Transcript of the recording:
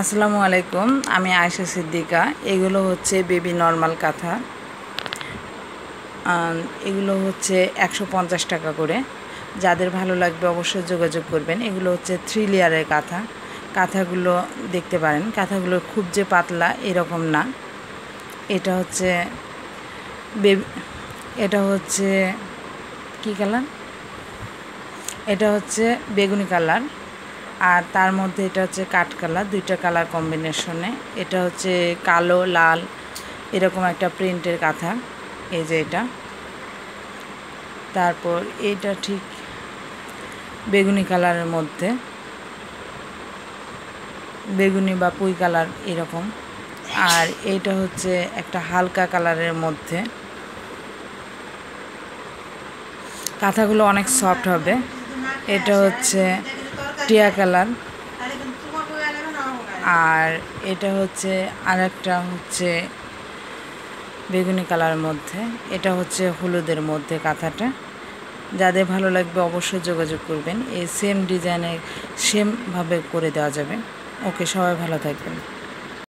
আসসালামু আলাইকুম, আমি আয়েশা সিদ্দিকা। এগুলো হচ্ছে বেবি নর্মাল কাঁথা। এগুলো হচ্ছে 150 টাকা করে। যাদের ভালো লাগবে অবশ্যই যোগাযোগ করবেন। এগুলো হচ্ছে 3 লেয়ারের কাঁথা। কাঁথাগুলো দেখতে পারেন, কাঁথাগুলো খুব যে পাতলা এরকম না। এটা হচ্ছে কী কালার? এটা হচ্ছে বেগুনি কালার, আর তার মধ্যে এটা হচ্ছে কাঠ কালার, দুইটা কালার কম্বিনেশনে। এটা হচ্ছে কালো লাল এরকম একটা প্রিন্টের কাঁথা। এই যে এটা, তারপর এটা ঠিক বেগুনি কালারের মধ্যে, বেগুনি বা পুই কালার এরকম। আর এটা হচ্ছে একটা হালকা কালারের মধ্যে। কাঁথাগুলো অনেক সফট হবে। এটা হচ্ছে টিয়া কালার, আর এটা হচ্ছে আরেকটা হচ্ছে বেগুনি কালারের মধ্যে। এটা হচ্ছে হলুদের মধ্যে কাঁথাটা। যাদের ভালো লাগবে অবশ্যই যোগাযোগ করবেন। এই সেম ডিজাইনের সেমভাবে করে দেওয়া যাবে। ওকে, সবাই ভালো থাকবেন।